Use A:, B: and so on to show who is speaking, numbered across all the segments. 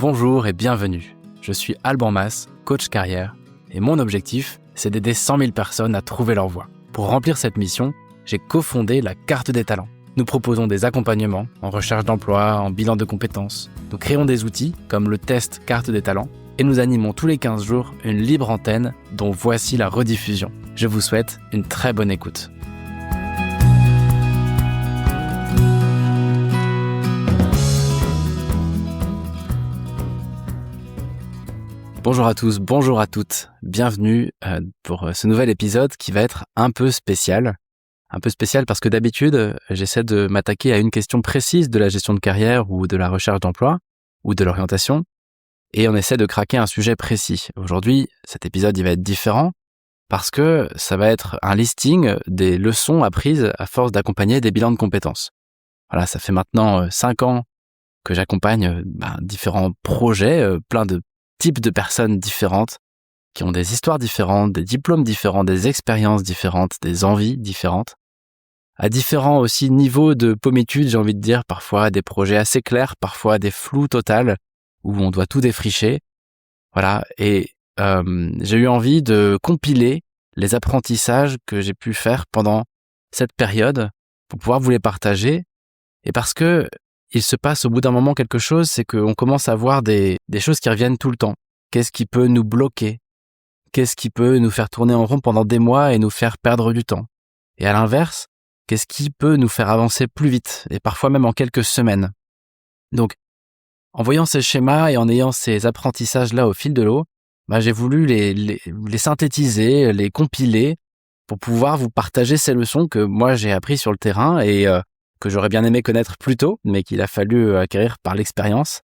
A: Bonjour et bienvenue. Je suis Alban Mas, coach carrière, et mon objectif, c'est d'aider 100 000 personnes à trouver leur voie. Pour remplir cette mission, j'ai cofondé la Carte des talents. Nous proposons des accompagnements en recherche d'emploi, en bilan de compétences. Nous créons des outils comme le test Carte des talents et nous animons tous les 15 jours une libre antenne dont voici la rediffusion. Je vous souhaite une très bonne écoute. Bonjour à tous, bonjour à toutes. Bienvenue pour ce nouvel épisode qui va être un peu spécial. Un peu spécial parce que d'habitude, j'essaie de m'attaquer à une question précise de la gestion de carrière ou de la recherche d'emploi ou de l'orientation et on essaie de craquer un sujet précis. Aujourd'hui, cet épisode il va être différent parce que ça va être un listing des leçons apprises à force d'accompagner des bilans de compétences. Voilà, ça fait maintenant 5 ans que j'accompagne différents projets, plein de types de personnes différentes qui ont des histoires différentes, des diplômes différents, des expériences différentes, des envies différentes, à différents aussi niveaux de pommitude, j'ai envie de dire, parfois des projets assez clairs, parfois des flous totales où on doit tout défricher. Voilà, et j'ai eu envie de compiler les apprentissages que j'ai pu faire pendant cette période pour pouvoir vous les partager. Et parce que il se passe au bout d'un moment quelque chose, c'est qu'on commence à voir des choses qui reviennent tout le temps. Qu'est-ce qui peut nous bloquer ? Qu'est-ce qui peut nous faire tourner en rond pendant des mois et nous faire perdre du temps ? Et à l'inverse, qu'est-ce qui peut nous faire avancer plus vite et parfois même en quelques semaines ? Donc, en voyant ces schémas et en ayant ces apprentissages-là au fil de l'eau, j'ai voulu les synthétiser, les compiler pour pouvoir vous partager ces leçons que moi j'ai apprises sur le terrain et que j'aurais bien aimé connaître plus tôt, mais qu'il a fallu acquérir par l'expérience.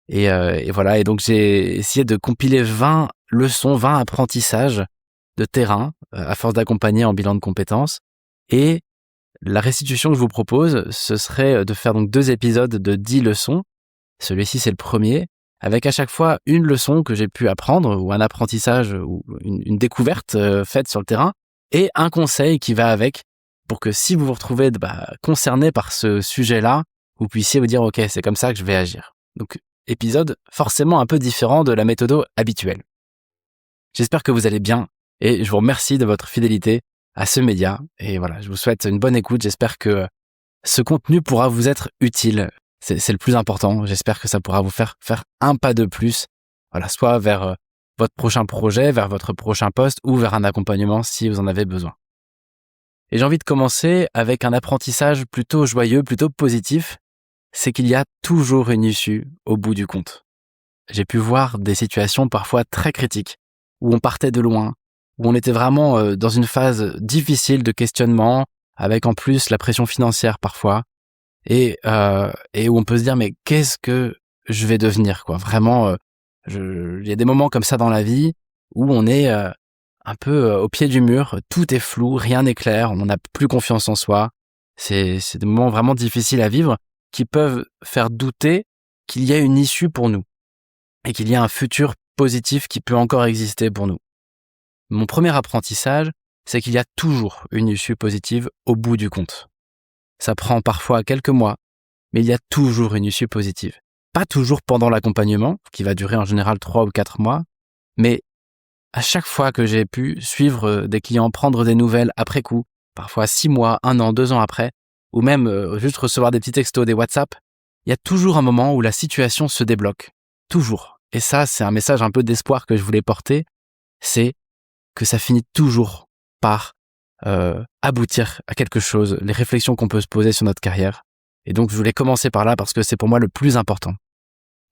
A: Et voilà, et donc j'ai essayé de compiler 20 leçons, 20 apprentissages de terrain à force d'accompagner en bilan de compétences. Et la restitution que je vous propose, ce serait de faire donc 2 épisodes de 10 leçons. Celui-ci, c'est le premier, avec à chaque fois une leçon que j'ai pu apprendre, ou un apprentissage, ou une découverte faite sur le terrain, et un conseil qui va avec, pour que si vous vous retrouvez concerné par ce sujet-là, vous puissiez vous dire « Ok, c'est comme ça que je vais agir ». Donc, épisode forcément un peu différent de la méthode habituelle. J'espère que vous allez bien et je vous remercie de votre fidélité à ce média. Et voilà, je vous souhaite une bonne écoute. J'espère que ce contenu pourra vous être utile. C'est le plus important. J'espère que ça pourra vous faire un pas de plus. Voilà, soit vers votre prochain projet, vers votre prochain poste ou vers un accompagnement si vous en avez besoin. Et j'ai envie de commencer avec un apprentissage plutôt joyeux, plutôt positif. C'est qu'il y a toujours une issue au bout du compte. J'ai pu voir des situations parfois très critiques, où on partait de loin, où on était vraiment dans une phase difficile de questionnement, avec en plus la pression financière parfois, et où on peut se dire mais qu'est-ce que je vais devenir quoi ? Vraiment, il y a des moments comme ça dans la vie où on est un peu au pied du mur, tout est flou, rien n'est clair, on n'a plus confiance en soi. C'est des moments vraiment difficiles à vivre qui peuvent faire douter qu'il y a une issue pour nous et qu'il y a un futur positif qui peut encore exister pour nous. Mon premier apprentissage, c'est qu'il y a toujours une issue positive au bout du compte. Ça prend parfois quelques mois, mais il y a toujours une issue positive. Pas toujours pendant l'accompagnement, qui va durer en général 3 ou 4 mois, mais à chaque fois que j'ai pu suivre des clients, prendre des nouvelles après coup, parfois 6 mois, 1 an, 2 ans après, ou même juste recevoir des petits textos, des WhatsApp, il y a toujours un moment où la situation se débloque. Toujours. Et ça, c'est un message un peu d'espoir que je voulais porter, c'est que ça finit toujours par aboutir à quelque chose, les réflexions qu'on peut se poser sur notre carrière. Et donc, je voulais commencer par là parce que c'est pour moi le plus important.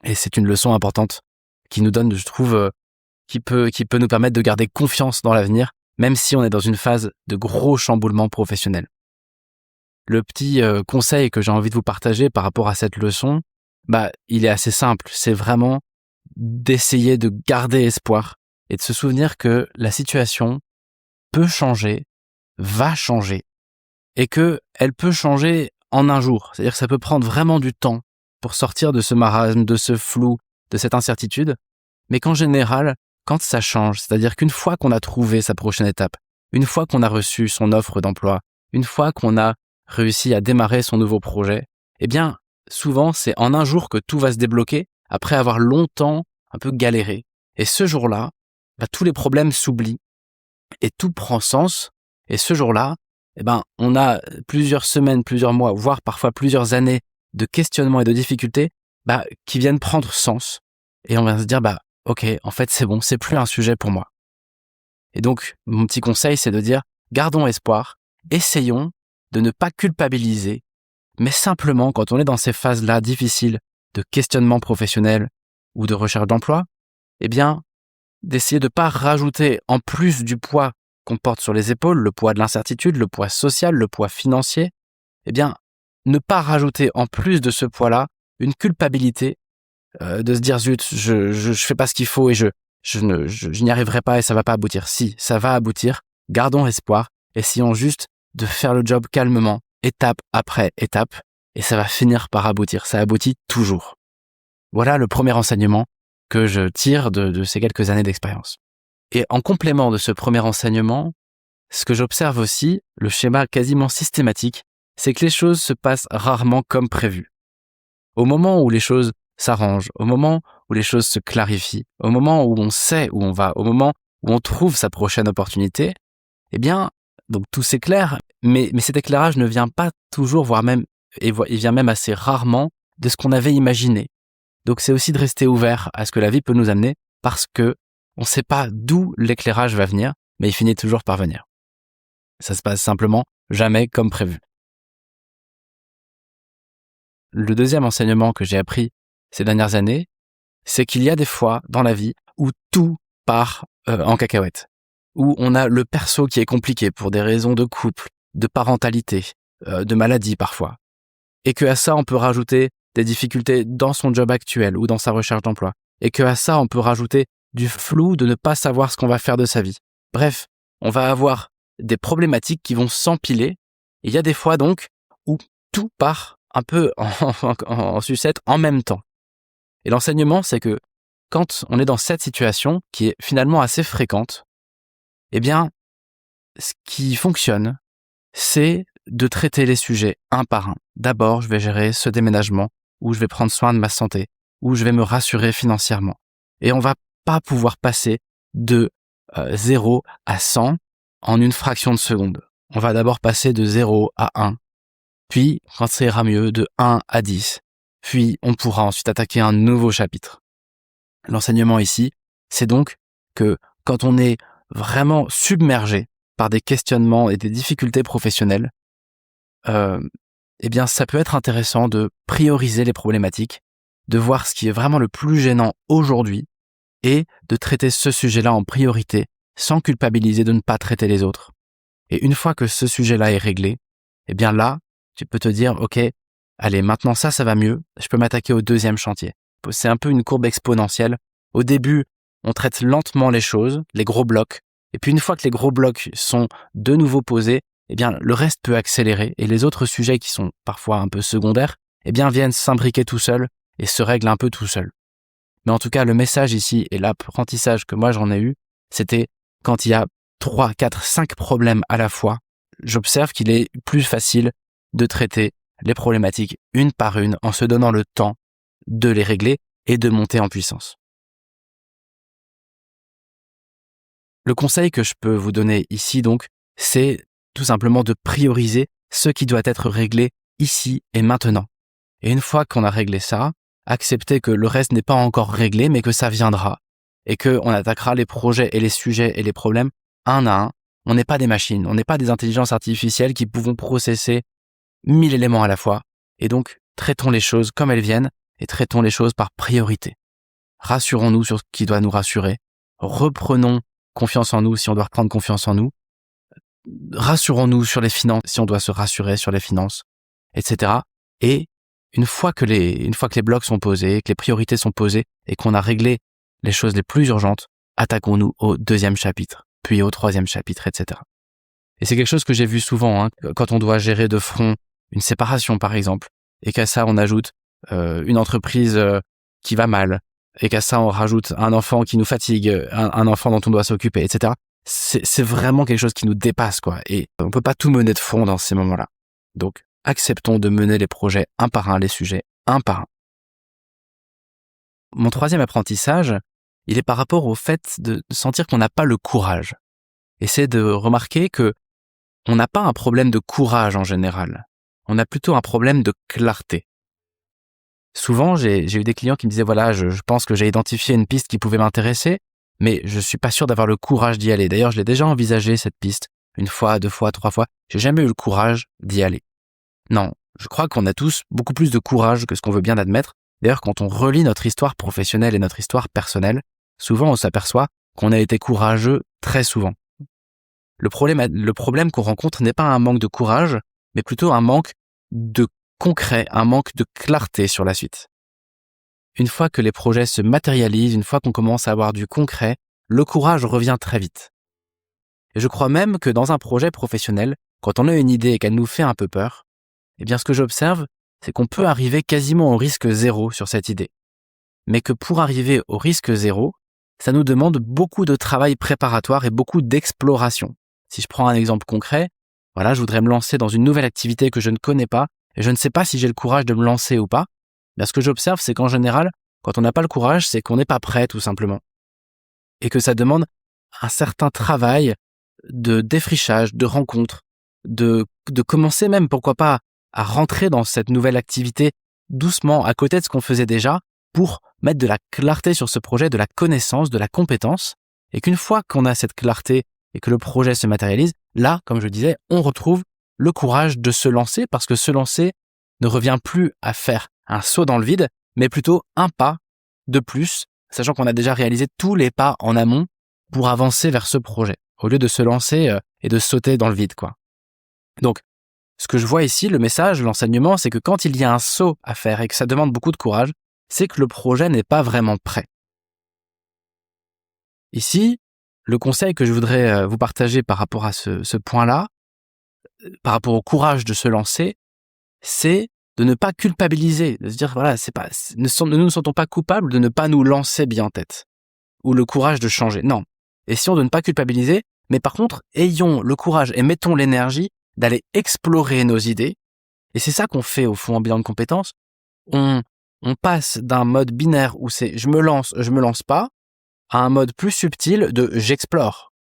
A: Et c'est une leçon importante qui nous donne, je trouve, qui peut nous permettre de garder confiance dans l'avenir, même si on est dans une phase de gros chamboulement professionnel. Le petit conseil que j'ai envie de vous partager par rapport à cette leçon, il est assez simple. C'est vraiment d'essayer de garder espoir et de se souvenir que la situation peut changer, va changer, et que elle peut changer en un jour. C'est-à-dire que ça peut prendre vraiment du temps pour sortir de ce marasme, de ce flou, de cette incertitude, mais qu'en général, quand ça change, c'est-à-dire qu'une fois qu'on a trouvé sa prochaine étape, une fois qu'on a reçu son offre d'emploi, une fois qu'on a réussi à démarrer son nouveau projet, souvent c'est en un jour que tout va se débloquer après avoir longtemps un peu galéré. Et ce jour-là, tous les problèmes s'oublient et tout prend sens. Et ce jour-là, on a plusieurs semaines, plusieurs mois, voire parfois plusieurs années de questionnements et de difficultés qui viennent prendre sens. Et on va se dire, ok, en fait, c'est bon, c'est plus un sujet pour moi. Et donc, mon petit conseil, c'est de dire, gardons espoir, essayons de ne pas culpabiliser, mais simplement, quand on est dans ces phases-là difficiles de questionnement professionnel ou de recherche d'emploi, d'essayer de ne pas rajouter en plus du poids qu'on porte sur les épaules, le poids de l'incertitude, le poids social, le poids financier, ne pas rajouter en plus de ce poids-là une culpabilité de se dire zut, je fais pas ce qu'il faut et je n'y arriverai pas et ça va pas aboutir. Si, ça va aboutir, gardons espoir, essayons juste de faire le job calmement, étape après étape, et ça va finir par aboutir, ça aboutit toujours. Voilà le premier enseignement que je tire de ces quelques années d'expérience. Et en complément de ce premier enseignement, ce que j'observe aussi, le schéma quasiment systématique, c'est que les choses se passent rarement comme prévu. Au moment où les choses s'arrangent, au moment où les choses se clarifient, au moment où on sait où on va, au moment où on trouve sa prochaine opportunité, donc tout s'éclaire, mais cet éclairage ne vient pas toujours, voire même, il vient même assez rarement de ce qu'on avait imaginé. Donc c'est aussi de rester ouvert à ce que la vie peut nous amener parce que on ne sait pas d'où l'éclairage va venir, mais il finit toujours par venir. Ça se passe simplement jamais comme prévu. Le deuxième enseignement que j'ai appris ces dernières années, c'est qu'il y a des fois dans la vie où tout part en cacahuète, où on a le perso qui est compliqué pour des raisons de couple, de parentalité, de maladie parfois, et qu'à ça on peut rajouter des difficultés dans son job actuel ou dans sa recherche d'emploi, et qu'à ça on peut rajouter du flou de ne pas savoir ce qu'on va faire de sa vie. Bref, on va avoir des problématiques qui vont s'empiler, et il y a des fois donc où tout part un peu en sucette en même temps. Et l'enseignement, c'est que quand on est dans cette situation, qui est finalement assez fréquente, ce qui fonctionne, c'est de traiter les sujets un par un. D'abord, je vais gérer ce déménagement, où je vais prendre soin de ma santé, où je vais me rassurer financièrement. Et on va pas pouvoir passer de 0 à 100 en une fraction de seconde. On va d'abord passer de 0 à 1, puis, quand ça ira mieux, de 1 à 10. Puis, on pourra ensuite attaquer un nouveau chapitre. L'enseignement ici, c'est donc que quand on est vraiment submergé par des questionnements et des difficultés professionnelles, ça peut être intéressant de prioriser les problématiques, de voir ce qui est vraiment le plus gênant aujourd'hui et de traiter ce sujet-là en priorité sans culpabiliser de ne pas traiter les autres. Et une fois que ce sujet-là est réglé, là, tu peux te dire, ok, allez, maintenant ça va mieux, je peux m'attaquer au deuxième chantier. C'est un peu une courbe exponentielle. Au début, on traite lentement les choses, les gros blocs, et puis une fois que les gros blocs sont de nouveau posés, le reste peut accélérer, et les autres sujets qui sont parfois un peu secondaires, viennent s'imbriquer tout seuls et se règlent un peu tout seuls. Mais en tout cas, le message ici et l'apprentissage que moi j'en ai eu, c'était quand il y a 3, 4, 5 problèmes à la fois, j'observe qu'il est plus facile de traiter les problématiques une par une en se donnant le temps de les régler et de monter en puissance. Le conseil que je peux vous donner ici donc, c'est tout simplement de prioriser ce qui doit être réglé ici et maintenant. Et une fois qu'on a réglé ça, accepter que le reste n'est pas encore réglé mais que ça viendra et qu'on attaquera les projets et les sujets et les problèmes un à un. On n'est pas des machines, on n'est pas des intelligences artificielles qui pouvons processer 1000 éléments à la fois. Et donc, traitons les choses comme elles viennent et traitons les choses par priorité. Rassurons-nous sur ce qui doit nous rassurer. Reprenons confiance en nous si on doit reprendre confiance en nous. Rassurons-nous sur les finances si on doit se rassurer sur les finances, etc. Et une fois que les blocs sont posés, que les priorités sont posées et qu'on a réglé les choses les plus urgentes, attaquons-nous au deuxième chapitre, puis au troisième chapitre, etc. Et c'est quelque chose que j'ai vu souvent, quand on doit gérer de front une séparation par exemple, et qu'à ça on ajoute une entreprise qui va mal, et qu'à ça on rajoute un enfant qui nous fatigue, un enfant dont on doit s'occuper, etc. C'est vraiment quelque chose qui nous dépasse, quoi. Et on peut pas tout mener de front dans ces moments-là. Donc, acceptons de mener les projets un par un, les sujets un par un. mon troisième apprentissage, il est par rapport au fait de sentir qu'on n'a pas le courage. Et c'est de remarquer que on n'a pas un problème de courage en général. On a plutôt un problème de clarté. Souvent, j'ai eu des clients qui me disaient, voilà, je pense que j'ai identifié une piste qui pouvait m'intéresser, mais je suis pas sûr d'avoir le courage d'y aller. D'ailleurs, je l'ai déjà envisagé, cette piste, 1 fois, 2 fois, 3 fois. J'ai jamais eu le courage d'y aller. Non, je crois qu'on a tous beaucoup plus de courage que ce qu'on veut bien admettre. D'ailleurs, quand on relit notre histoire professionnelle et notre histoire personnelle, souvent on s'aperçoit qu'on a été courageux très souvent. Le problème qu'on rencontre n'est pas un manque de courage, mais plutôt un manque de concret, un manque de clarté sur la suite. Une fois que les projets se matérialisent, une fois qu'on commence à avoir du concret, le courage revient très vite. Et je crois même que dans un projet professionnel, quand on a une idée et qu'elle nous fait un peu peur, eh bien ce que j'observe, c'est qu'on peut arriver quasiment au risque zéro sur cette idée. Mais que pour arriver au risque zéro, ça nous demande beaucoup de travail préparatoire et beaucoup d'exploration. Si je prends un exemple concret, voilà, je voudrais me lancer dans une nouvelle activité que je ne connais pas et je ne sais pas si j'ai le courage de me lancer ou pas. Là, ce que j'observe, c'est qu'en général, quand on n'a pas le courage, c'est qu'on n'est pas prêt tout simplement. Et que ça demande un certain travail de défrichage, de rencontre, de commencer même, pourquoi pas, à rentrer dans cette nouvelle activité doucement à côté de ce qu'on faisait déjà pour mettre de la clarté sur ce projet, de la connaissance, de la compétence, et qu'une fois qu'on a cette clarté et que le projet se matérialise, là, comme je disais, on retrouve le courage de se lancer, parce que se lancer ne revient plus à faire un saut dans le vide, mais plutôt un pas de plus, sachant qu'on a déjà réalisé tous les pas en amont pour avancer vers ce projet, au lieu de se lancer et de sauter dans le vide, quoi. Donc, ce que je vois ici, le message, l'enseignement, c'est que quand il y a un saut à faire et que ça demande beaucoup de courage, c'est que le projet n'est pas vraiment prêt. Ici, le conseil que je voudrais vous partager par rapport à ce point-là, par rapport au courage de se lancer, c'est de ne pas culpabiliser, de se dire, voilà, ne nous sentons pas coupables de ne pas nous lancer bien en tête, ou le courage de changer. Non. Essayons de ne pas culpabiliser, mais par contre, ayons le courage et mettons l'énergie d'aller explorer nos idées. Et c'est ça qu'on fait au fond en bilan de compétences. On passe d'un mode binaire où c'est je me lance pas, à un mode plus subtil de j'explore.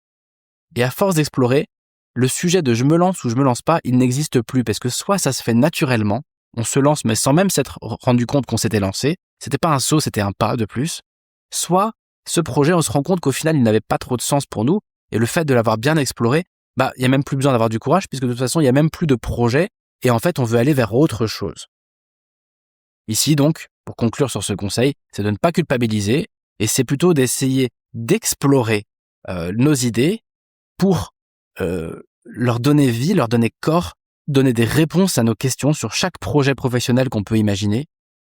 A: Et à force d'explorer, le sujet de je me lance ou je me lance pas, il n'existe plus, parce que soit ça se fait naturellement, on se lance mais sans même s'être rendu compte qu'on s'était lancé, c'était pas un saut, c'était un pas de plus, soit ce projet, on se rend compte qu'au final, il n'avait pas trop de sens pour nous, et le fait de l'avoir bien exploré, il y a même plus besoin d'avoir du courage, puisque de toute façon, il y a même plus de projet, et en fait, on veut aller vers autre chose. Ici, donc, pour conclure sur ce conseil, c'est de ne pas culpabiliser, et c'est plutôt d'essayer d'explorer nos idées pour leur donner vie, leur donner corps, donner des réponses à nos questions sur chaque projet professionnel qu'on peut imaginer,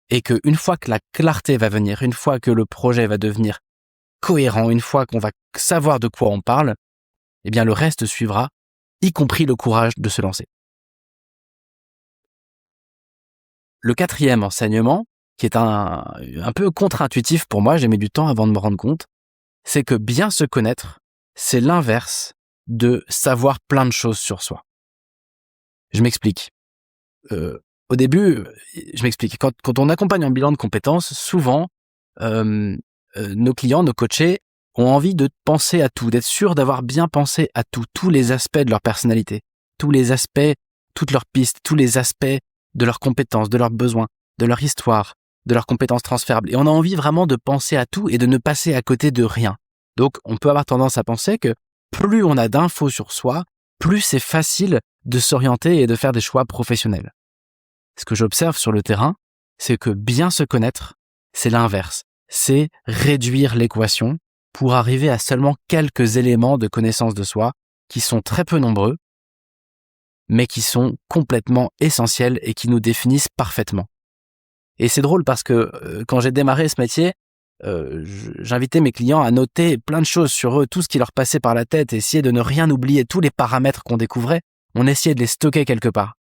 A: et qu'une fois que la clarté va venir, une fois que le projet va devenir cohérent, une fois qu'on va savoir de quoi on parle, eh bien le reste suivra, y compris le courage de se lancer. Le quatrième enseignement, qui est un peu contre-intuitif pour moi, j'ai mis du temps avant de me rendre compte, c'est que bien se connaître, c'est l'inverse de savoir plein de choses sur soi. Je m'explique. Au début, je m'explique. Quand on accompagne un bilan de compétences, souvent, nos clients, nos coachés, ont envie de penser à tout, d'être sûr d'avoir bien pensé à tout, tous les aspects de leur personnalité, tous les aspects, toutes leurs pistes, tous les aspects de leurs compétences, de leurs besoins, de leur histoire, de leurs compétences transférables. Et on a envie vraiment de penser à tout et de ne passer à côté de rien. Donc, on peut avoir tendance à penser que plus on a d'infos sur soi, plus c'est facile de s'orienter et de faire des choix professionnels. Ce que j'observe sur le terrain, c'est que bien se connaître, c'est l'inverse. C'est réduire l'équation pour arriver à seulement quelques éléments de connaissance de soi qui sont très peu nombreux, mais qui sont complètement essentiels et qui nous définissent parfaitement. Et c'est drôle parce que quand j'ai démarré ce métier, j'invitais mes clients à noter plein de choses sur eux, tout ce qui leur passait par la tête, essayer de ne rien oublier, tous les paramètres qu'on découvrait, on essayait de les stocker quelque part.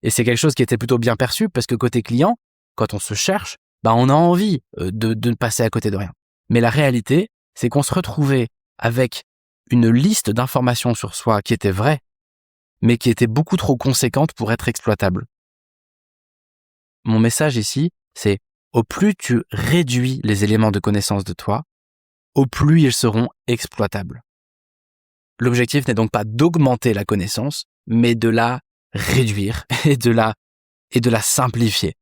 A: Et c'est quelque chose qui était plutôt bien perçu parce que côté client, quand on se cherche, on a envie de ne passer à côté de rien. Mais la réalité, c'est qu'on se retrouvait avec une liste d'informations sur soi qui était vraie, mais qui était beaucoup trop conséquente pour être exploitable. Mon message ici, c'est au plus tu réduis les éléments de connaissance de toi, au plus ils seront exploitables. L'objectif n'est donc pas d'augmenter la connaissance, mais de la réduire et de la simplifier.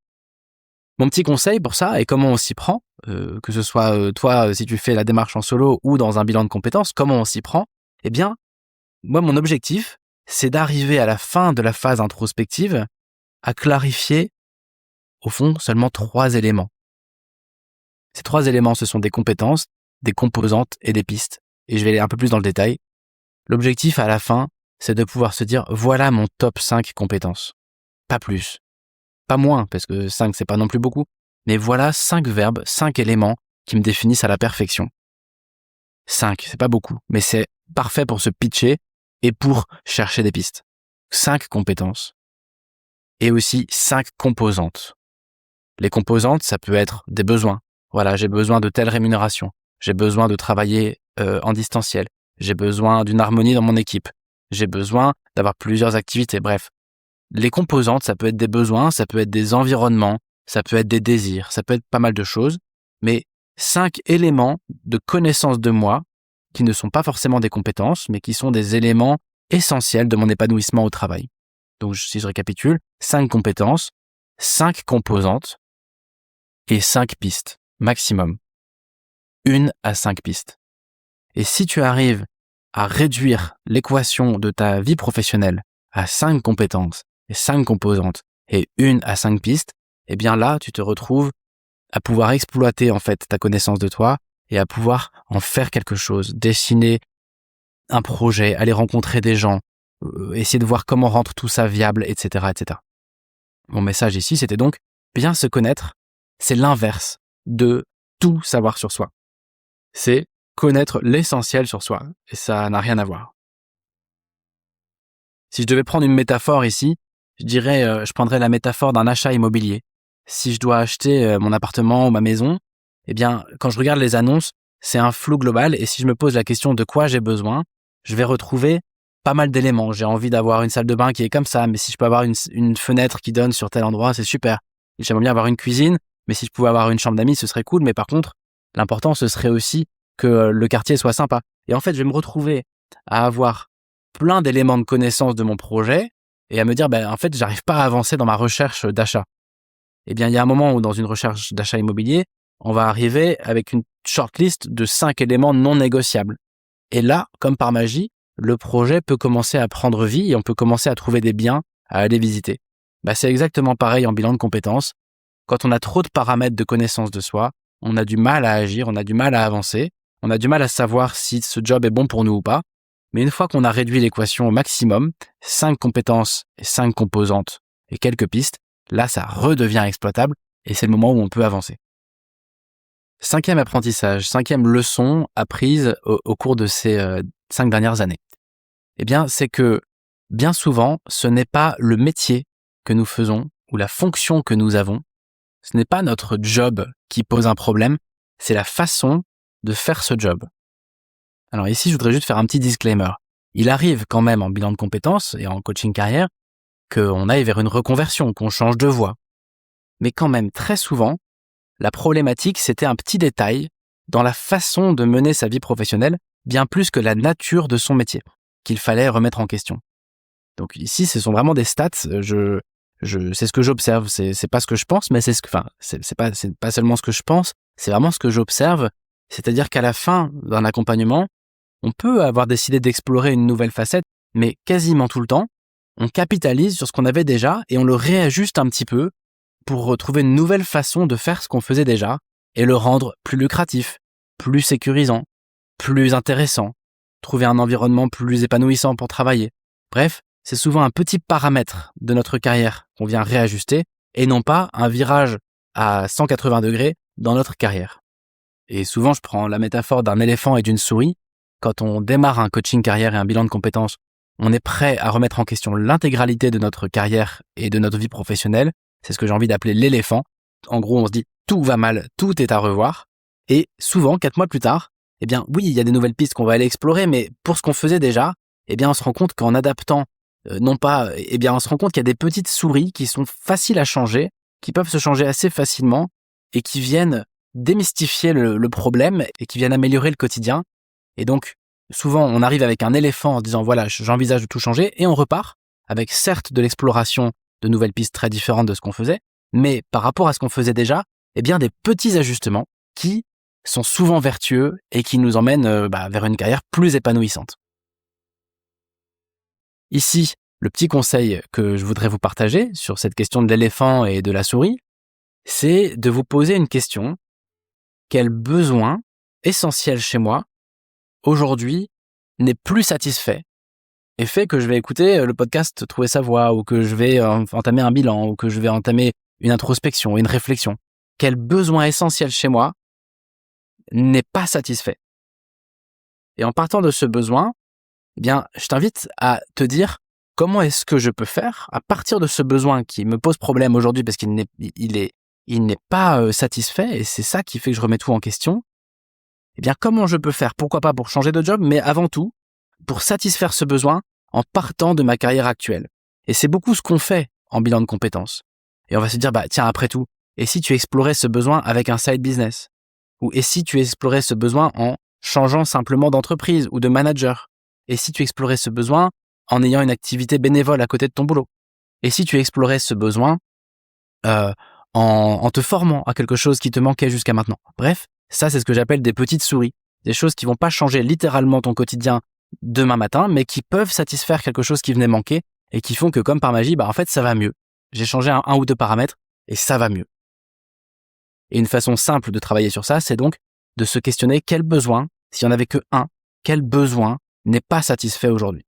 A: Mon petit conseil pour ça, et comment on s'y prend, que ce soit toi, si tu fais la démarche en solo ou dans un bilan de compétences, comment on s'y prend? Eh bien, moi, mon objectif, c'est d'arriver à la fin de la phase introspective à clarifier, au fond, seulement 3 éléments. Ces 3 éléments, ce sont des compétences, des composantes et des pistes. Et je vais aller un peu plus dans le détail. L'objectif à la fin, c'est de pouvoir se dire, voilà mon top 5 compétences. Pas plus. Pas moins, parce que 5, c'est pas non plus beaucoup. Mais voilà 5 verbes, 5 éléments qui me définissent à la perfection. 5, c'est pas beaucoup, mais c'est parfait pour se pitcher et pour chercher des pistes. 5 compétences. Et aussi 5 composantes. Les composantes, ça peut être des besoins. Voilà, j'ai besoin de telle rémunération. J'ai besoin de travailler en distanciel. J'ai besoin d'une harmonie dans mon équipe. J'ai besoin d'avoir plusieurs activités. Bref, les composantes, ça peut être des besoins, ça peut être des environnements, ça peut être des désirs, ça peut être pas mal de choses. Mais 5 éléments de connaissance de moi qui ne sont pas forcément des compétences, mais qui sont des éléments essentiels de mon épanouissement au travail. Donc, si je récapitule, 5 compétences, 5 composantes et 5 pistes, maximum. 1 à 5 pistes. Et si tu arrives à réduire l'équation de ta vie professionnelle à 5 compétences et 5 composantes et 1 à 5 pistes, eh bien là, tu te retrouves à pouvoir exploiter en fait ta connaissance de toi et à pouvoir en faire quelque chose, dessiner un projet, aller rencontrer des gens, essayer de voir comment rendre tout ça viable, etc., etc. Mon message ici, c'était donc bien se connaître, c'est l'inverse de tout savoir sur soi. C'est connaître l'essentiel sur soi, et ça n'a rien à voir. Si je devais prendre une métaphore ici, je prendrais la métaphore d'un achat immobilier. Si je dois acheter mon appartement ou ma maison, eh bien, quand je regarde les annonces, c'est un flou global, et si je me pose la question de quoi j'ai besoin, je vais retrouver pas mal d'éléments. J'ai envie d'avoir une salle de bain qui est comme ça, mais si je peux avoir une fenêtre qui donne sur tel endroit, c'est super. J'aimerais bien avoir une cuisine, mais si je pouvais avoir une chambre d'amis, ce serait cool, mais par contre, l'important, ce serait aussi que le quartier soit sympa. Et en fait, je vais me retrouver à avoir plein d'éléments de connaissance de mon projet et à me dire, en fait, j'arrive pas à avancer dans ma recherche d'achat. Eh bien, il y a un moment où dans une recherche d'achat immobilier, on va arriver avec une shortlist de 5 éléments non négociables. Et là, comme par magie, le projet peut commencer à prendre vie et on peut commencer à trouver des biens à aller visiter. C'est exactement pareil en bilan de compétences. Quand on a trop de paramètres de connaissance de soi, on a du mal à agir, on a du mal à avancer, on a du mal à savoir si ce job est bon pour nous ou pas. Mais une fois qu'on a réduit l'équation au maximum, 5 compétences et 5 composantes et quelques pistes, là, ça redevient exploitable et c'est le moment où on peut avancer. 5e apprentissage, 5e leçon apprise au cours de ces 5 dernières années. Eh bien, c'est que bien souvent, ce n'est pas le métier que nous faisons ou la fonction que nous avons, ce n'est pas notre job qui pose un problème, c'est la façon de faire ce job. Alors ici, je voudrais juste faire un petit disclaimer. Il arrive quand même en bilan de compétences et en coaching carrière qu'on aille vers une reconversion, qu'on change de voie. Mais quand même, très souvent, la problématique, c'était un petit détail dans la façon de mener sa vie professionnelle, bien plus que la nature de son métier, qu'il fallait remettre en question. Donc ici, ce sont vraiment des stats. C'est ce que j'observe. C'est pas ce que je pense, mais c'est pas seulement ce que je pense. C'est vraiment ce que j'observe. C'est-à-dire qu'à la fin d'un accompagnement, on peut avoir décidé d'explorer une nouvelle facette, mais quasiment tout le temps, on capitalise sur ce qu'on avait déjà et on le réajuste un petit peu pour retrouver une nouvelle façon de faire ce qu'on faisait déjà et le rendre plus lucratif, plus sécurisant, plus intéressant, trouver un environnement plus épanouissant pour travailler. Bref, c'est souvent un petit paramètre de notre carrière qu'on vient réajuster et non pas un virage à 180 degrés dans notre carrière. Et souvent, je prends la métaphore d'un éléphant et d'une souris. Quand on démarre un coaching carrière et un bilan de compétences, on est prêt à remettre en question l'intégralité de notre carrière et de notre vie professionnelle. C'est ce que j'ai envie d'appeler l'éléphant. En gros, on se dit tout va mal, tout est à revoir. Et souvent, 4 mois plus tard, oui, il y a des nouvelles pistes qu'on va aller explorer, mais pour ce qu'on faisait déjà, on se rend compte qu'en adaptant, on se rend compte qu'il y a des petites souris qui sont faciles à changer, qui peuvent se changer assez facilement et qui viennent démystifier le problème et qui viennent améliorer le quotidien. Et donc, souvent, on arrive avec un éléphant en disant, voilà, j'envisage de tout changer, et on repart avec certes de l'exploration de nouvelles pistes très différentes de ce qu'on faisait, mais par rapport à ce qu'on faisait déjà, eh bien, des petits ajustements qui sont souvent vertueux et qui nous emmènent vers une carrière plus épanouissante. Ici, le petit conseil que je voudrais vous partager sur cette question de l'éléphant et de la souris, c'est de vous poser une question. Quel besoin essentiel chez moi, aujourd'hui, n'est plus satisfait et fait que je vais écouter le podcast Trouver sa voie, ou que je vais entamer un bilan, ou que je vais entamer une introspection, une réflexion. Quel besoin essentiel chez moi n'est pas satisfait? Et en partant de ce besoin, eh bien, je t'invite à te dire comment est-ce que je peux faire à partir de ce besoin qui me pose problème aujourd'hui parce qu'il n'est pas satisfait, et c'est ça qui fait que je remets tout en question. Eh bien, comment je peux faire? Pourquoi pas pour changer de job, mais avant tout, pour satisfaire ce besoin en partant de ma carrière actuelle. Et c'est beaucoup ce qu'on fait en bilan de compétences. Et on va se dire, tiens, après tout, et si tu explorais ce besoin avec un side business? Ou et si tu explorais ce besoin en changeant simplement d'entreprise ou de manager? Et si tu explorais ce besoin en ayant une activité bénévole à côté de ton boulot? Et si tu explorais ce besoin en te formant à quelque chose qui te manquait jusqu'à maintenant? Bref, ça, c'est ce que j'appelle des petites souris. Des choses qui vont pas changer littéralement ton quotidien demain matin, mais qui peuvent satisfaire quelque chose qui venait manquer et qui font que, comme par magie, en fait, ça va mieux. J'ai changé un ou deux paramètres et ça va mieux. Et une façon simple de travailler sur ça, c'est donc de se questionner quel besoin, s'il n'y en avait que un, quel besoin n'est pas satisfait aujourd'hui.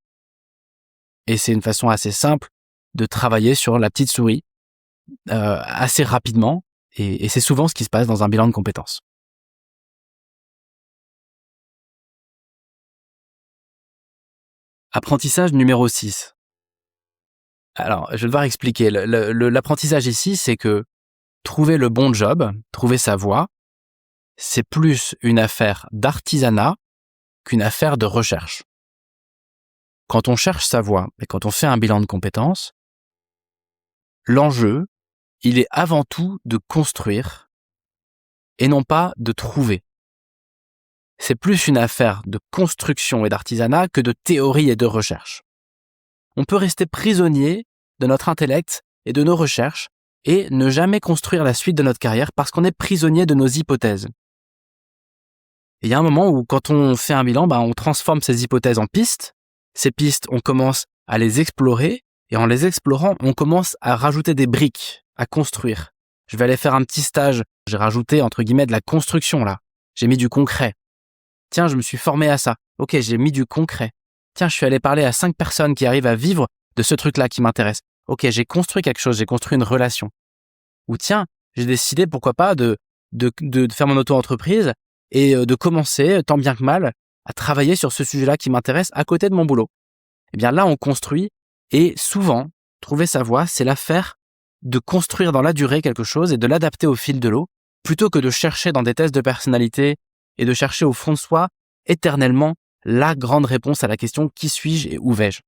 A: Et c'est une façon assez simple de travailler sur la petite souris assez rapidement, et c'est souvent ce qui se passe dans un bilan de compétences. Apprentissage numéro 6. Alors, je vais devoir expliquer. L'apprentissage ici, c'est que trouver le bon job, trouver sa voie, c'est plus une affaire d'artisanat qu'une affaire de recherche. Quand on cherche sa voie et quand on fait un bilan de compétences, l'enjeu, il est avant tout de construire et non pas de trouver. C'est plus une affaire de construction et d'artisanat que de théorie et de recherche. On peut rester prisonnier de notre intellect et de nos recherches et ne jamais construire la suite de notre carrière parce qu'on est prisonnier de nos hypothèses. Et il y a un moment où, quand on fait un bilan, on transforme ces hypothèses en pistes. Ces pistes, on commence à les explorer, et en les explorant, on commence à rajouter des briques, à construire. Je vais aller faire un petit stage. J'ai rajouté, entre guillemets, de la construction, là. J'ai mis du concret. Tiens, je me suis formé à ça. Ok, j'ai mis du concret. Tiens, je suis allé parler à 5 personnes qui arrivent à vivre de ce truc-là qui m'intéresse. Ok, j'ai construit quelque chose, j'ai construit une relation. Ou tiens, j'ai décidé, pourquoi pas, de faire mon auto-entreprise et de commencer, tant bien que mal, à travailler sur ce sujet-là qui m'intéresse à côté de mon boulot. Eh bien là, on construit, et souvent, trouver sa voie, c'est l'affaire de construire dans la durée quelque chose et de l'adapter au fil de l'eau, plutôt que de chercher dans des tests de personnalité et de chercher au fond de soi éternellement la grande réponse à la question « Qui suis-je et où vais-je »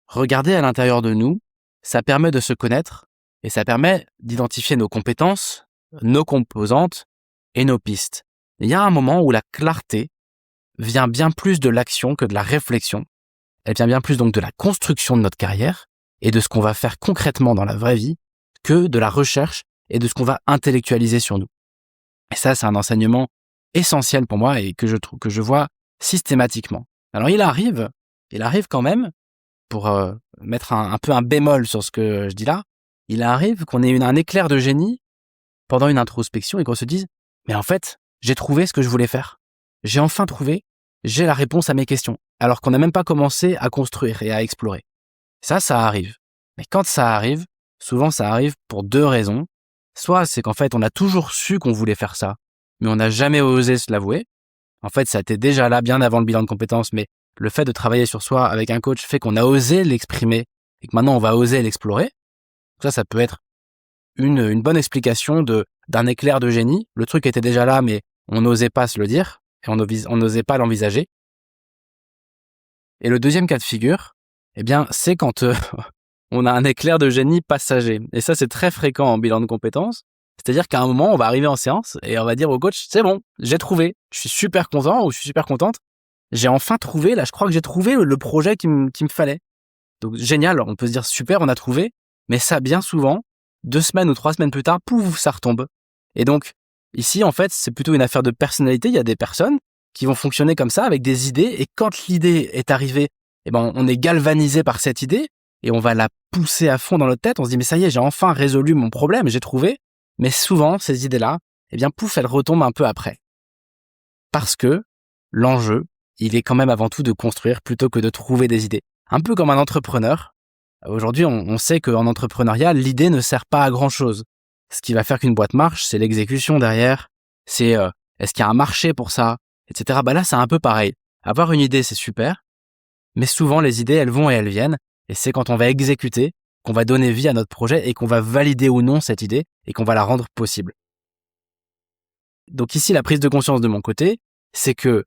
A: Regarder à l'intérieur de nous, ça permet de se connaître et ça permet d'identifier nos compétences, nos composantes et nos pistes. Il y a un moment où la clarté vient bien plus de l'action que de la réflexion. Elle vient bien plus donc de la construction de notre carrière et de ce qu'on va faire concrètement dans la vraie vie que de la recherche et de ce qu'on va intellectualiser sur nous. Et ça, c'est un enseignement essentiel pour moi et que je vois systématiquement. Alors il arrive quand même, pour mettre un peu un bémol sur ce que je dis là, il arrive qu'on ait un éclair de génie pendant une introspection et qu'on se dise « Mais en fait, j'ai trouvé ce que je voulais faire. J'ai enfin trouvé, j'ai la réponse à mes questions. » Alors qu'on n'a même pas commencé à construire et à explorer. Ça arrive. Mais quand ça arrive, souvent ça arrive pour 2 raisons. Soit c'est qu'en fait on a toujours su qu'on voulait faire ça, mais on n'a jamais osé se l'avouer. En fait, ça était déjà là bien avant le bilan de compétences, mais le fait de travailler sur soi avec un coach fait qu'on a osé l'exprimer et que maintenant on va oser l'explorer. Ça peut être une bonne explication d'un éclair de génie. Le truc était déjà là, mais on n'osait pas se le dire et on n'osait pas l'envisager. Et le deuxième cas de figure, c'est quand on a un éclair de génie passager. Et ça, c'est très fréquent en bilan de compétences. C'est-à-dire qu'à un moment, on va arriver en séance et on va dire au coach, c'est bon, j'ai trouvé, je suis super content ou je suis super contente, j'ai enfin trouvé, là je crois que j'ai trouvé le projet qu'il me fallait. Donc génial, on peut se dire super, on a trouvé, mais ça bien souvent, 2 semaines ou 3 semaines plus tard, pouf, ça retombe. Et donc ici, en fait, c'est plutôt une affaire de personnalité. Il y a des personnes qui vont fonctionner comme ça avec des idées, et quand l'idée est arrivée, eh ben on est galvanisé par cette idée et on va la pousser à fond dans notre tête. On se dit mais ça y est, j'ai enfin résolu mon problème, j'ai trouvé. Mais souvent ces idées-là, eh bien pouf, elles retombent un peu après, parce que l'enjeu, il est quand même avant tout de construire plutôt que de trouver des idées. Un peu comme un entrepreneur. Aujourd'hui, on sait qu'en entrepreneuriat, l'idée ne sert pas à grand-chose. Ce qui va faire qu'une boîte marche, c'est l'exécution derrière. C'est est-ce qu'il y a un marché pour ça, etc. Bah là, c'est un peu pareil. Avoir une idée, c'est super, mais souvent les idées, elles vont et elles viennent. Et c'est quand on va exécuter qu'on va donner vie à notre projet et qu'on va valider ou non cette idée et qu'on va la rendre possible. Donc ici, la prise de conscience de mon côté, c'est que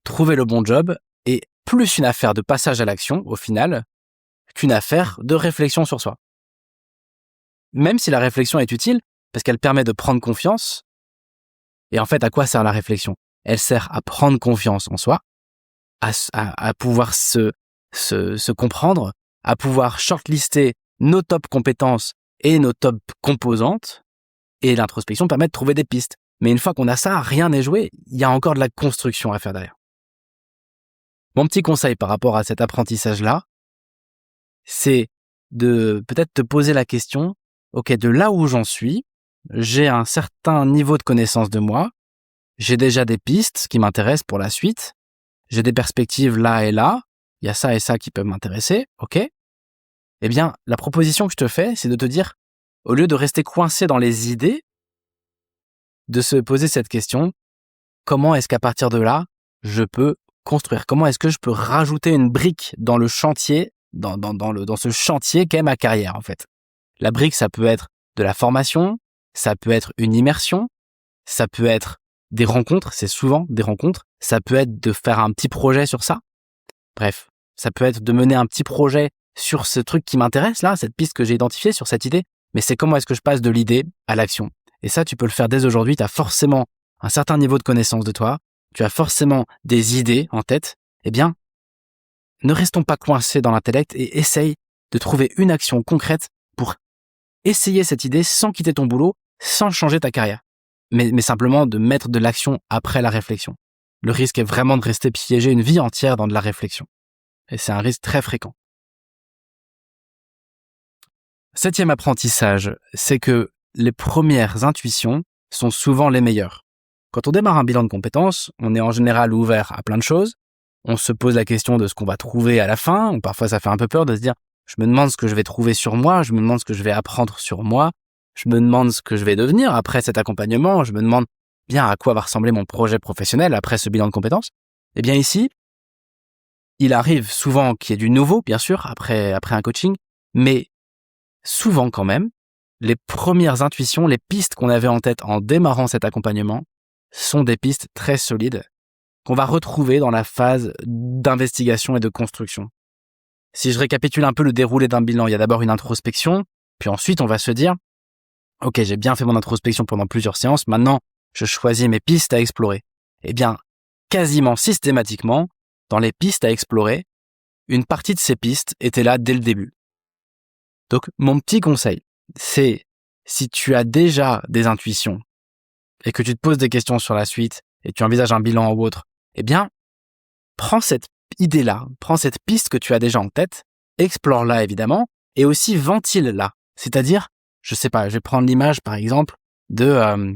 A: trouver le bon job est plus une affaire de passage à l'action, au final, qu'une affaire de réflexion sur soi. Même si la réflexion est utile, parce qu'elle permet de prendre confiance, et en fait, à quoi sert la réflexion ? Elle sert à prendre confiance en soi, à pouvoir se comprendre, à pouvoir shortlister nos top compétences et nos top composantes, et l'introspection permet de trouver des pistes. Mais une fois qu'on a ça, rien n'est joué, il y a encore de la construction à faire derrière. Mon petit conseil par rapport à cet apprentissage-là, c'est de peut-être te poser la question, ok, de là où j'en suis, j'ai un certain niveau de connaissance de moi, j'ai déjà des pistes qui m'intéressent pour la suite, j'ai des perspectives là et là, il y a ça et ça qui peuvent m'intéresser, ok ? Eh bien, la proposition que je te fais, c'est de te dire, au lieu de rester coincé dans les idées, de se poser cette question, comment est-ce qu'à partir de là, je peux construire ? Comment est-ce que je peux rajouter une brique dans le chantier, dans ce chantier qu'est ma carrière, en fait ? La brique, ça peut être de la formation, ça peut être une immersion, ça peut être des rencontres, c'est souvent des rencontres, ça peut être de faire un petit projet sur ça. Bref, ça peut être de mener un petit projet sur ce truc qui m'intéresse là, cette piste que j'ai identifiée, sur cette idée, mais c'est comment est-ce que je passe de l'idée à l'action. Et ça, tu peux le faire dès aujourd'hui, tu as forcément un certain niveau de connaissance de toi, tu as forcément des idées en tête, eh bien, ne restons pas coincés dans l'intellect et essaye de trouver une action concrète pour essayer cette idée sans quitter ton boulot, sans changer ta carrière, mais simplement de mettre de l'action après la réflexion. Le risque est vraiment de rester piégé une vie entière dans de la réflexion. Et c'est un risque très fréquent. 7e apprentissage, c'est que les premières intuitions sont souvent les meilleures. Quand on démarre un bilan de compétences, on est en général ouvert à plein de choses. On se pose la question de ce qu'on va trouver à la fin, ou parfois ça fait un peu peur de se dire « je me demande ce que je vais trouver sur moi, je me demande ce que je vais apprendre sur moi, je me demande ce que je vais devenir après cet accompagnement, je me demande bien à quoi va ressembler mon projet professionnel après ce bilan de compétences ». Eh bien ici, il arrive souvent qu'il y ait du nouveau, bien sûr, après un coaching, mais souvent quand même, les premières intuitions, les pistes qu'on avait en tête en démarrant cet accompagnement sont des pistes très solides qu'on va retrouver dans la phase d'investigation et de construction. Si je récapitule un peu le déroulé d'un bilan, il y a d'abord une introspection, puis ensuite on va se dire « Ok, j'ai bien fait mon introspection pendant plusieurs séances, maintenant je choisis mes pistes à explorer. » Eh bien, quasiment systématiquement, dans les pistes à explorer, une partie de ces pistes était là dès le début. Donc, mon petit conseil, c'est si tu as déjà des intuitions et que tu te poses des questions sur la suite et tu envisages un bilan ou autre, eh bien, prends cette idée-là, prends cette piste que tu as déjà en tête, explore-la évidemment et aussi ventile-la. C'est-à-dire, je sais pas, je vais prendre l'image par exemple je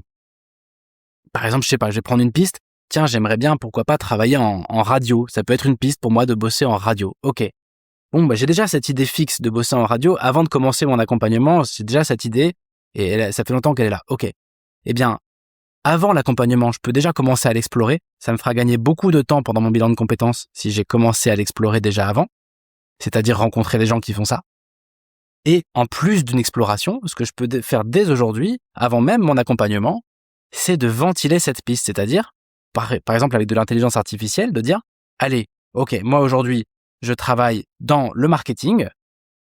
A: vais prendre une piste. Tiens, j'aimerais bien, pourquoi pas, travailler en radio. Ça peut être une piste pour moi de bosser en radio. Ok. Bon, j'ai déjà cette idée fixe de bosser en radio. Avant de commencer mon accompagnement, j'ai déjà cette idée et ça fait longtemps qu'elle est là. Ok. Eh bien, avant l'accompagnement, je peux déjà commencer à l'explorer. Ça me fera gagner beaucoup de temps pendant mon bilan de compétences si j'ai commencé à l'explorer déjà avant. C'est-à-dire rencontrer des gens qui font ça. Et en plus d'une exploration, ce que je peux faire dès aujourd'hui, avant même mon accompagnement, c'est de ventiler cette piste. C'est-à-dire, par exemple avec de l'intelligence artificielle, de dire « Allez, ok, moi aujourd'hui, je travaille dans le marketing,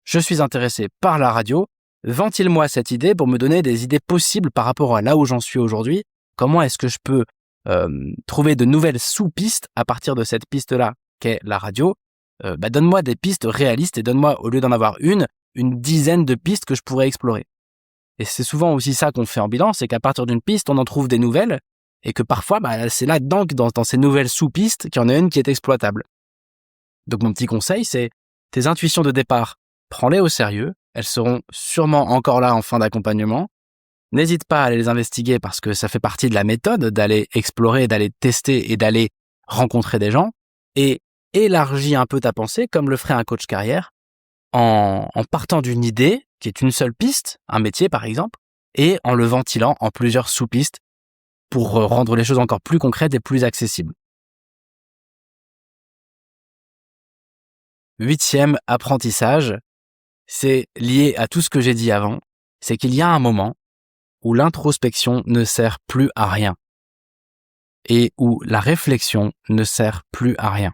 A: je suis intéressé par la radio, ventile-moi cette idée pour me donner des idées possibles par rapport à là où j'en suis aujourd'hui. Comment est-ce que je peux trouver de nouvelles sous-pistes à partir de cette piste-là qu'est la radio. Donne-moi des pistes réalistes et donne-moi, au lieu d'en avoir une dizaine de pistes que je pourrais explorer. Et c'est souvent aussi ça qu'on fait en bilan, c'est qu'à partir d'une piste, on en trouve des nouvelles et que parfois, c'est là-dedans, dans ces nouvelles sous-pistes, qu'il y en a une qui est exploitable. Donc mon petit conseil, c'est tes intuitions de départ, prends-les au sérieux. Elles seront sûrement encore là en fin d'accompagnement. N'hésite pas à aller les investiguer parce que ça fait partie de la méthode d'aller explorer, d'aller tester et d'aller rencontrer des gens. Et élargis un peu ta pensée comme le ferait un coach carrière en partant d'une idée qui est une seule piste, un métier par exemple, et en le ventilant en plusieurs sous-pistes pour rendre les choses encore plus concrètes et plus accessibles. 8e apprentissage, c'est lié à tout ce que j'ai dit avant, c'est qu'il y a un moment où l'introspection ne sert plus à rien et où la réflexion ne sert plus à rien.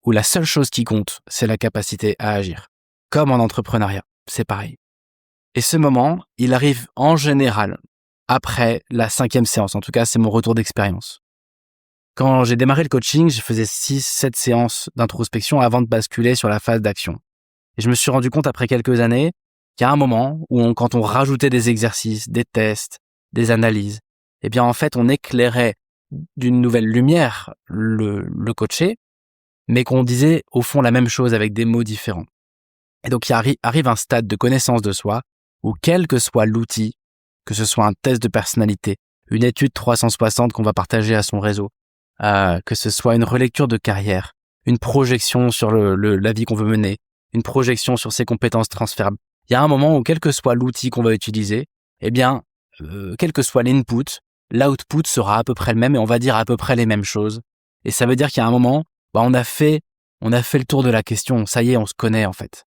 A: Où la seule chose qui compte, c'est la capacité à agir. Comme en entrepreneuriat, c'est pareil. Et ce moment, il arrive en général après la 5e séance. En tout cas, c'est mon retour d'expérience. Quand j'ai démarré le coaching, je faisais 6-7 séances d'introspection avant de basculer sur la phase d'action. Et je me suis rendu compte après quelques années qu'il y a un moment où quand on rajoutait des exercices, des tests, des analyses, eh bien en fait, on éclairait d'une nouvelle lumière le coaché, mais qu'on disait au fond la même chose avec des mots différents. Et donc, il arrive un stade de connaissance de soi où quel que soit l'outil, que ce soit un test de personnalité, une étude 360 qu'on va partager à son réseau, que ce soit une relecture de carrière, une projection sur la vie qu'on veut mener, une projection sur ses compétences transférables. Il y a un moment où quel que soit l'outil qu'on va utiliser, eh bien, quel que soit l'input, l'output sera à peu près le même et on va dire à peu près les mêmes choses. Et ça veut dire qu'il y a un moment, on a fait le tour de la question. Ça y est, on se connaît en fait.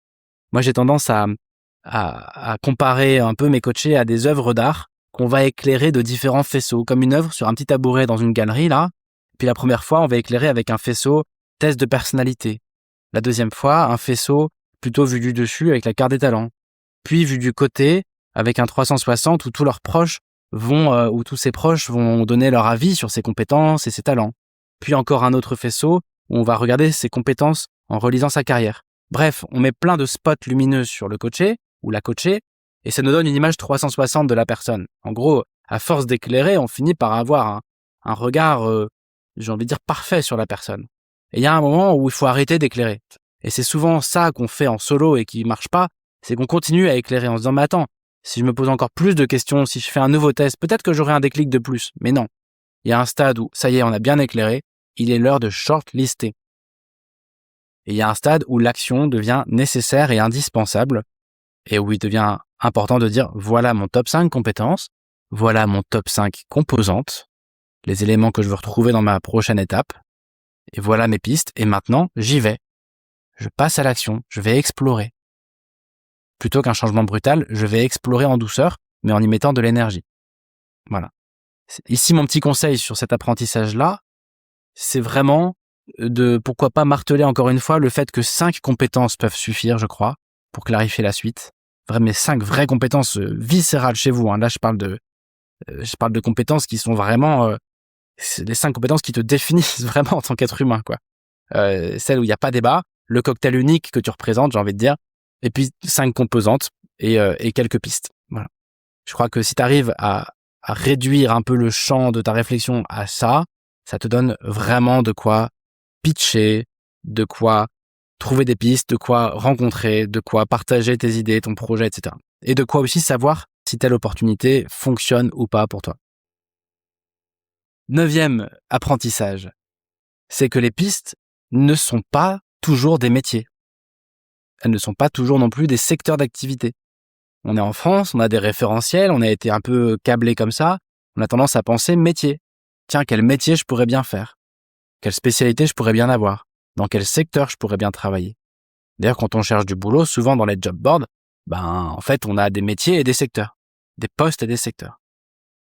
A: Moi, j'ai tendance à comparer un peu mes coachés à des œuvres d'art qu'on va éclairer de différents faisceaux, comme une œuvre sur un petit tabouret dans une galerie là. Puis la première fois, on va éclairer avec un faisceau test de personnalité. La deuxième fois, un faisceau plutôt vu du dessus avec la carte des talents. Puis vu du côté avec un 360 où tous leurs proches où tous ses proches vont donner leur avis sur ses compétences et ses talents. Puis encore un autre faisceau où on va regarder ses compétences en relisant sa carrière. Bref, on met plein de spots lumineux sur le coaché ou la coachée et ça nous donne une image 360 de la personne. En gros, à force d'éclairer, on finit par avoir un regard, j'ai envie de dire, parfait sur la personne. Et il y a un moment où il faut arrêter d'éclairer. Et c'est souvent ça qu'on fait en solo et qui marche pas, c'est qu'on continue à éclairer en se disant « Mais attends, si je me pose encore plus de questions, si je fais un nouveau test, peut-être que j'aurai un déclic de plus. » Mais non. Il y a un stade où, ça y est, on a bien éclairé, il est l'heure de shortlister. Et il y a un stade où l'action devient nécessaire et indispensable et où il devient important de dire « Voilà mon top 5 compétences, voilà mon top 5 composantes, les éléments que je veux retrouver dans ma prochaine étape, et voilà mes pistes, et maintenant, j'y vais. Je passe à l'action, je vais explorer. » Plutôt qu'un changement brutal, je vais explorer en douceur, mais en y mettant de l'énergie. Voilà. Ici, mon petit conseil sur cet apprentissage-là, c'est vraiment de, pourquoi pas marteler encore une fois le fait que 5 compétences peuvent suffire, je crois, pour clarifier la suite. Mais 5 vraies compétences viscérales chez vous. Là, je parle de compétences qui sont vraiment les 5 compétences qui te définissent vraiment en tant qu'être humain, quoi. Celles où il n'y a pas débat, le cocktail unique que tu représentes, j'ai envie de dire, et puis 5 composantes et quelques pistes. Voilà. Je crois que si tu arrives à réduire un peu le champ de ta réflexion à ça te donne vraiment de quoi pitcher, de quoi trouver des pistes, de quoi rencontrer, de quoi partager tes idées, ton projet, etc. Et de quoi aussi savoir si telle opportunité fonctionne ou pas pour toi. 9e apprentissage, c'est que les pistes ne sont pas toujours des métiers. Elles ne sont pas toujours non plus des secteurs d'activité. On est en France, on a des référentiels, on a été un peu câblé comme ça, on a tendance à penser métier. Tiens, quel métier je pourrais bien faire? Quelle spécialité je pourrais bien avoir? Dans quel secteur je pourrais bien travailler? D'ailleurs, quand on cherche du boulot, souvent dans les job boards, en fait, on a des métiers et des secteurs, des postes et des secteurs.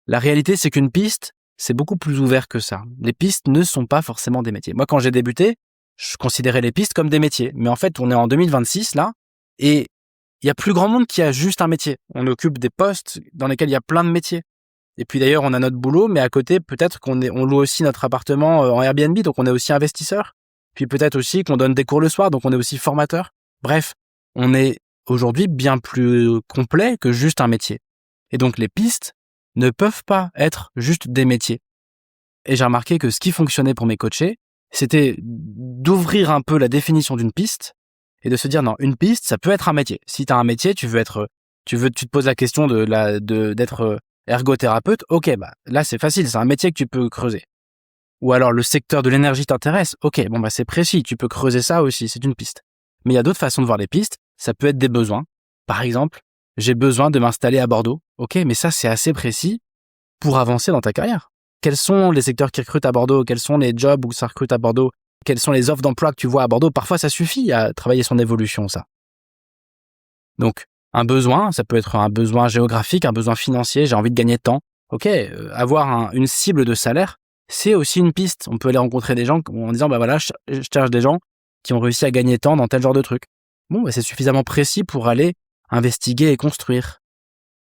A: La réalité, c'est qu'une piste, c'est beaucoup plus ouvert que ça. Les pistes ne sont pas forcément des métiers. Moi, quand j'ai débuté, je considérais les pistes comme des métiers. Mais en fait, on est en 2026 là, et il y a plus grand monde qui a juste un métier. On occupe des postes dans lesquels il y a plein de métiers. Et puis d'ailleurs, on a notre boulot, mais à côté, peut-être on loue aussi notre appartement en Airbnb, donc on est aussi investisseur. Puis peut-être aussi qu'on donne des cours le soir, donc on est aussi formateur. Bref, on est aujourd'hui bien plus complet que juste un métier. Et donc les pistes ne peuvent pas être juste des métiers. Et j'ai remarqué que ce qui fonctionnait pour mes coachés, c'était d'ouvrir un peu la définition d'une piste et de se dire non, une piste, ça peut être un métier. Si tu as un métier, tu te poses la question d'être ergothérapeute, ok, bah là c'est facile, c'est un métier que tu peux creuser. Ou alors le secteur de l'énergie t'intéresse, ok, bon bah c'est précis, tu peux creuser ça aussi, c'est une piste. Mais il y a d'autres façons de voir les pistes, ça peut être des besoins. Par exemple, j'ai besoin de m'installer à Bordeaux, ok, mais ça c'est assez précis pour avancer dans ta carrière. Quels sont les secteurs qui recrutent à Bordeaux? Quels sont les jobs où ça recrute à Bordeaux? Quelles sont les offres d'emploi que tu vois à Bordeaux? Parfois ça suffit à travailler son évolution, ça. Donc, un besoin, ça peut être un besoin géographique, un besoin financier, j'ai envie de gagner de temps. Ok, avoir une cible de salaire, c'est aussi une piste. On peut aller rencontrer des gens en disant, bah voilà, je cherche des gens qui ont réussi à gagner de temps dans tel genre de truc. Bon, bah c'est suffisamment précis pour aller investiguer et construire.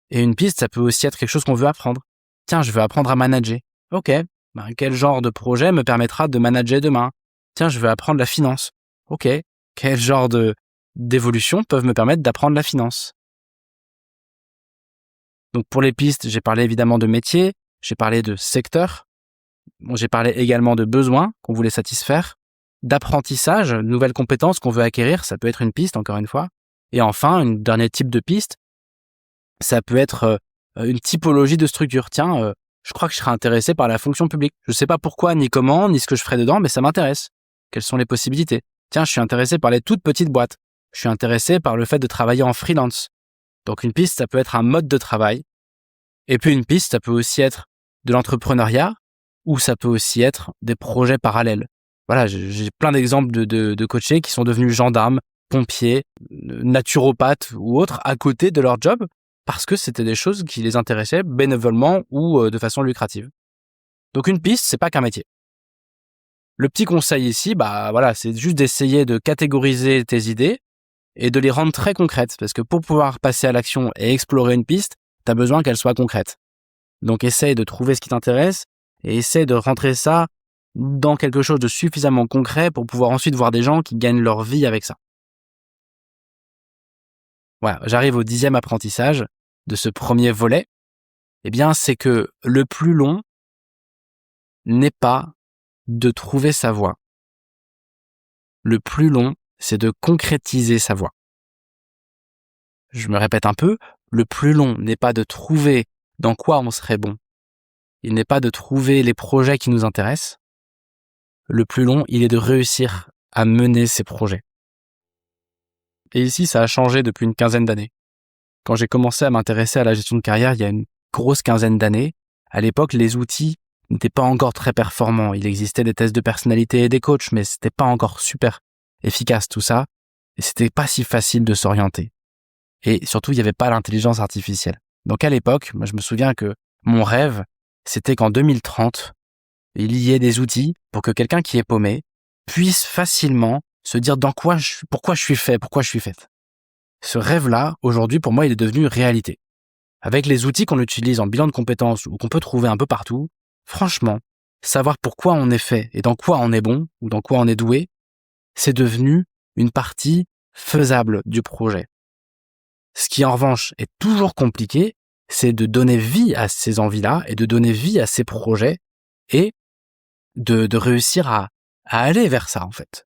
A: Et une piste, ça peut aussi être quelque chose qu'on veut apprendre. Tiens, je veux apprendre à manager. Ok, bah quel genre de projet me permettra de manager demain? Tiens, je veux apprendre la finance. Ok, quel genre d'évolution peuvent me permettre d'apprendre la finance? Donc pour les pistes, j'ai parlé évidemment de métier, j'ai parlé de secteur, j'ai parlé également de besoins qu'on voulait satisfaire, d'apprentissage, de nouvelles compétences qu'on veut acquérir, ça peut être une piste encore une fois. Et enfin, un dernier type de piste, ça peut être une typologie de structure. Tiens, je crois que je serais intéressé par la fonction publique. Je ne sais pas pourquoi, ni comment, ni ce que je ferai dedans, mais ça m'intéresse. Quelles sont les possibilités? Tiens, je suis intéressé par les toutes petites boîtes. Je suis intéressé par le fait de travailler en freelance. Donc une piste, ça peut être un mode de travail. Et puis une piste, ça peut aussi être de l'entrepreneuriat ou ça peut aussi être des projets parallèles. Voilà, j'ai plein d'exemples de coachés qui sont devenus gendarmes, pompiers, naturopathes ou autres à côté de leur job parce que c'était des choses qui les intéressaient bénévolement ou de façon lucrative. Donc une piste, c'est pas qu'un métier. Le petit conseil ici, bah voilà, c'est juste d'essayer de catégoriser tes idées et de les rendre très concrètes parce que pour pouvoir passer à l'action et explorer une piste, tu as besoin qu'elle soit concrète. Donc essaye de trouver ce qui t'intéresse et essaye de rentrer ça dans quelque chose de suffisamment concret pour pouvoir ensuite voir des gens qui gagnent leur vie avec ça. Voilà, j'arrive au 10e apprentissage de ce premier volet. Eh bien, c'est que le plus long n'est pas de trouver sa voie. Le plus long, c'est de concrétiser sa voie. Je me répète un peu, le plus long n'est pas de trouver dans quoi on serait bon. Il n'est pas de trouver les projets qui nous intéressent. Le plus long, il est de réussir à mener ces projets. Et ici, ça a changé depuis une quinzaine d'années. Quand j'ai commencé à m'intéresser à la gestion de carrière il y a une grosse quinzaine d'années, à l'époque, les outils n'étaient pas encore très performants. Il existait des tests de personnalité et des coachs, mais c'était pas encore super efficace tout ça. Et c'était pas si facile de s'orienter. Et surtout, il n'y avait pas l'intelligence artificielle. Donc à l'époque, moi, je me souviens que mon rêve, c'était qu'en 2030, il y ait des outils pour que quelqu'un qui est paumé puisse facilement se dire pourquoi je suis fait, pourquoi je suis faite. Ce rêve-là, aujourd'hui, pour moi, il est devenu réalité. Avec les outils qu'on utilise en bilan de compétences ou qu'on peut trouver un peu partout, franchement, savoir pourquoi on est fait et dans quoi on est bon ou dans quoi on est doué, c'est devenu une partie faisable du projet. Ce qui, en revanche, est toujours compliqué, c'est de donner vie à ces envies-là et de donner vie à ces projets et de réussir à aller vers ça, en fait.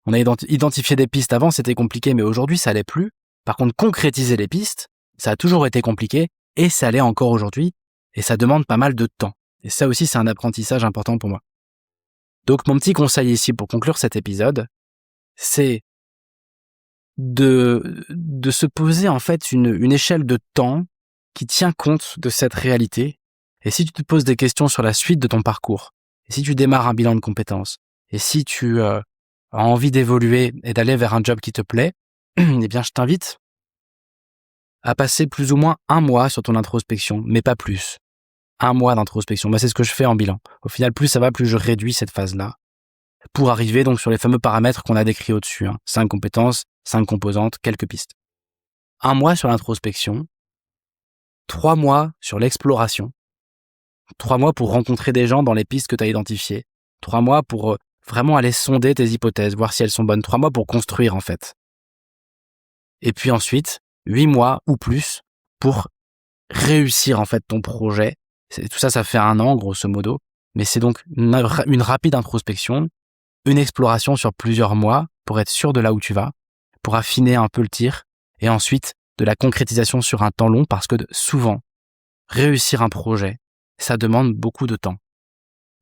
A: On a identifié des pistes avant, c'était compliqué, mais aujourd'hui, ça l'est plus. Par contre, concrétiser les pistes, ça a toujours été compliqué et ça l'est encore aujourd'hui et ça demande pas mal de temps. Et ça aussi, c'est un apprentissage important pour moi. Donc, mon petit conseil ici pour conclure cet épisode, c'est de se poser en fait une échelle de temps qui tient compte de cette réalité. Et si tu te poses des questions sur la suite de ton parcours, et si tu démarres un bilan de compétences, et si tu as envie d'évoluer et d'aller vers un job qui te plaît, eh bien je t'invite à passer plus ou moins 1 mois sur ton introspection, mais pas plus. 1 mois d'introspection, c'est ce que je fais en bilan. Au final, plus ça va, plus je réduis cette phase-là pour arriver donc sur les fameux paramètres qu'on a décrits au-dessus. 5 compétences, 5 composantes, quelques pistes. 1 mois sur l'introspection, 3 mois sur l'exploration, 3 mois pour rencontrer des gens dans les pistes que tu as identifiées, 3 mois pour vraiment aller sonder tes hypothèses, voir si elles sont bonnes, 3 mois pour construire en fait. Et puis ensuite, 8 mois ou plus pour réussir en fait ton projet. Tout ça, ça fait 1 an grosso modo, mais c'est donc une rapide introspection, une exploration sur plusieurs mois pour être sûr de là où tu vas, pour affiner un peu le tir, et ensuite de la concrétisation sur un temps long parce que souvent, réussir un projet, ça demande beaucoup de temps.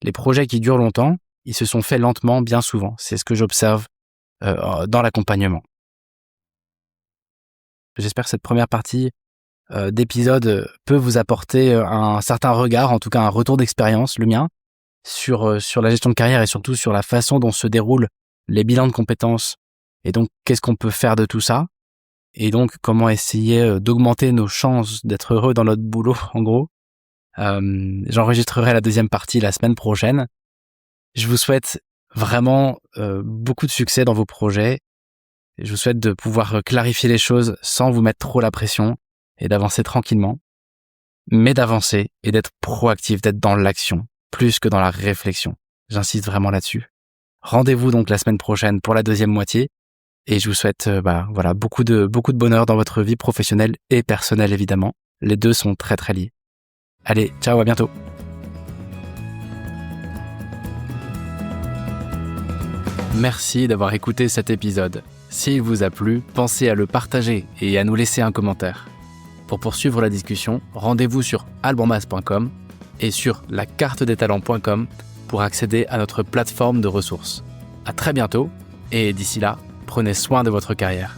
A: Les projets qui durent longtemps, ils se sont faits lentement bien souvent. C'est ce que j'observe dans l'accompagnement. J'espère que cette première partie d'épisode peut vous apporter un certain regard, en tout cas un retour d'expérience, le mien, sur la gestion de carrière et surtout sur la façon dont se déroulent les bilans de compétences et donc qu'est-ce qu'on peut faire de tout ça et donc comment essayer d'augmenter nos chances d'être heureux dans notre boulot en gros. J'enregistrerai la deuxième partie la semaine prochaine. Je vous souhaite vraiment beaucoup de succès dans vos projets. Je vous souhaite de pouvoir clarifier les choses sans vous mettre trop la pression et d'avancer tranquillement, mais d'avancer et d'être proactif, d'être dans l'action, plus que dans la réflexion. J'insiste vraiment là-dessus. Rendez-vous donc la semaine prochaine pour la deuxième moitié et je vous souhaite beaucoup de bonheur dans votre vie professionnelle et personnelle évidemment. Les deux sont très très liés. Allez, ciao, à bientôt. Merci d'avoir écouté cet épisode. S'il vous a plu, pensez à le partager et à nous laisser un commentaire. Pour poursuivre la discussion, rendez-vous sur albanmas.com et sur lacartedestalents.com pour accéder à notre plateforme de ressources. À très bientôt et d'ici là, prenez soin de votre carrière.